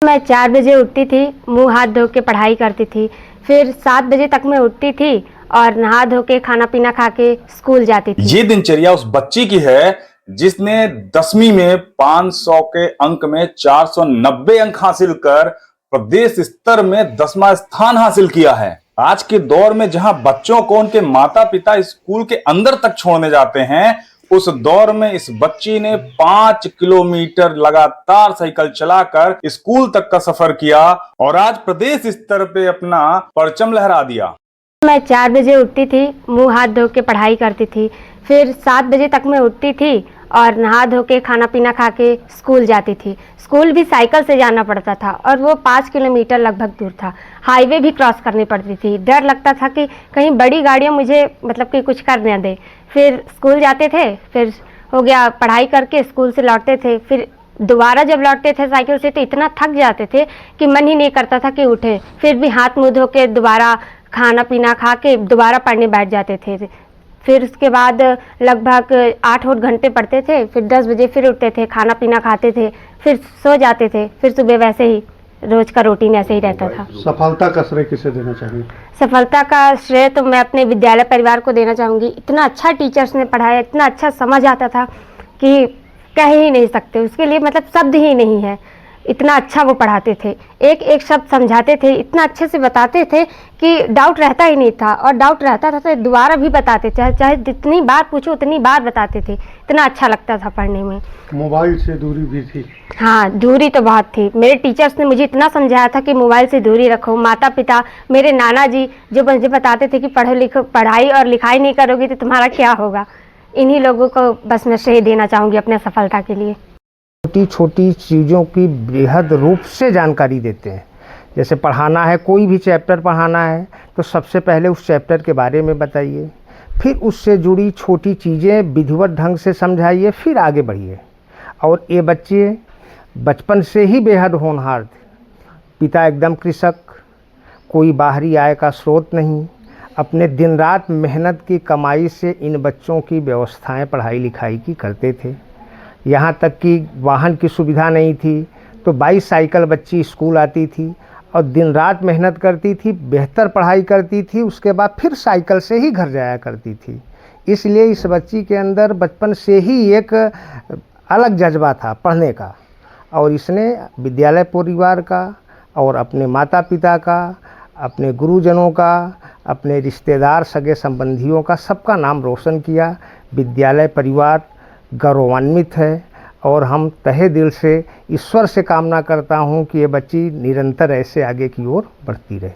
मैं 4 बजे उठती थी, मुंह हाथ धो के पढ़ाई करती थी। फिर 7 बजे तक मैं उठती थी और नहा धो के खाना पीना खा के स्कूल जाती थी। ये दिनचर्या उस बच्ची की है जिसने 10वीं में 500 के अंक में 490 अंक हासिल कर प्रदेश स्तर में 10वां स्थान हासिल किया है। आज के दौर में जहां बच्चों को उनके माता पिता स्कूल के अंदर तक छोड़ने जाते हैं, उस दौर में इस बच्ची ने 5 किलोमीटर लगातार साइकिल चलाकर स्कूल तक का सफर किया और आज प्रदेश स्तर पे अपना परचम लहरा दिया। मैं 4 बजे उठती थी, मुंह हाथ धो के पढ़ाई करती थी। फिर 7 बजे तक मैं उठती थी और नहा धो के खाना पीना खा के स्कूल जाती थी। स्कूल भी साइकिल से जाना पड़ता था और वो 5 किलोमीटर लगभग दूर था। हाईवे भी क्रॉस करनी पड़ती थी। डर लगता था कि कहीं बड़ी गाड़ियाँ मुझे मतलब कि कुछ कर न दे। फिर स्कूल जाते थे, फिर हो गया पढ़ाई करके स्कूल से लौटते थे। फिर दोबारा जब लौटते थे साइकिल से तो इतना थक जाते थे कि मन ही नहीं करता था कि उठें। फिर भी हाथ मुँह धो के दोबारा खाना पीना खा के दोबारा पढ़ने बैठ जाते थे। फिर उसके बाद लगभग 8 घंटे पढ़ते थे। फिर 10 बजे फिर उठते थे, खाना पीना खाते थे, फिर सो जाते थे। फिर सुबह वैसे ही रोज का रूटीन ऐसे ही रहता था। सफलता का श्रेय किसे देना चाहिए? सफलता का श्रेय तो मैं अपने विद्यालय परिवार को देना चाहूँगी। इतना अच्छा टीचर्स ने पढ़ाया, इतना अच्छा समझ आता था कि कह ही नहीं सकते, उसके लिए मतलब शब्द ही नहीं है। इतना अच्छा वो पढ़ाते थे, एक एक शब्द समझाते थे, इतना अच्छे से बताते थे कि डाउट रहता ही नहीं था। और डाउट रहता था तो दोबारा भी बताते थे, चाहे जितनी बार पूछो उतनी बार बताते थे। इतना अच्छा लगता था पढ़ने में। मोबाइल से दूरी भी थी? हाँ, दूरी तो बहुत थी। मेरे टीचर्स ने मुझे इतना समझाया था कि मोबाइल से दूरी रखो। माता पिता, मेरे नाना जी जो मुझे बताते थे कि पढ़ो लिखो, पढ़ाई और लिखाई नहीं करोगी तो तुम्हारा क्या होगा। इन्हीं लोगों को बस मैं श्रेय देना चाहूँगी अपने सफलता के लिए। छोटी छोटी चीज़ों की बृहद रूप से जानकारी देते हैं। जैसे पढ़ाना है, कोई भी चैप्टर पढ़ाना है तो सबसे पहले उस चैप्टर के बारे में बताइए, फिर उससे जुड़ी छोटी चीज़ें विधिवत ढंग से समझाइए, फिर आगे बढ़िए। और ये बच्चे बचपन से ही बेहद होनहार थे। पिता एकदम कृषक, कोई बाहरी आय का स्रोत नहीं। अपने दिन रात मेहनत की कमाई से इन बच्चों की व्यवस्थाएं पढ़ाई लिखाई की करते थे। यहाँ तक कि वाहन की सुविधा नहीं थी तो बाईसाइकिल बच्ची स्कूल आती थी और दिन रात मेहनत करती थी, बेहतर पढ़ाई करती थी, उसके बाद फिर साइकिल से ही घर जाया करती थी। इसलिए इस बच्ची के अंदर बचपन से ही एक अलग जज्बा था पढ़ने का। और इसने विद्यालय परिवार का और अपने माता पिता का, अपने गुरुजनों का, अपने रिश्तेदार सगे संबंधियों का, सबका नाम रोशन किया। विद्यालय परिवार गौरवान्वित है और हम तहे दिल से ईश्वर से कामना करता हूँ कि ये बच्ची निरंतर ऐसे आगे की ओर बढ़ती रहे।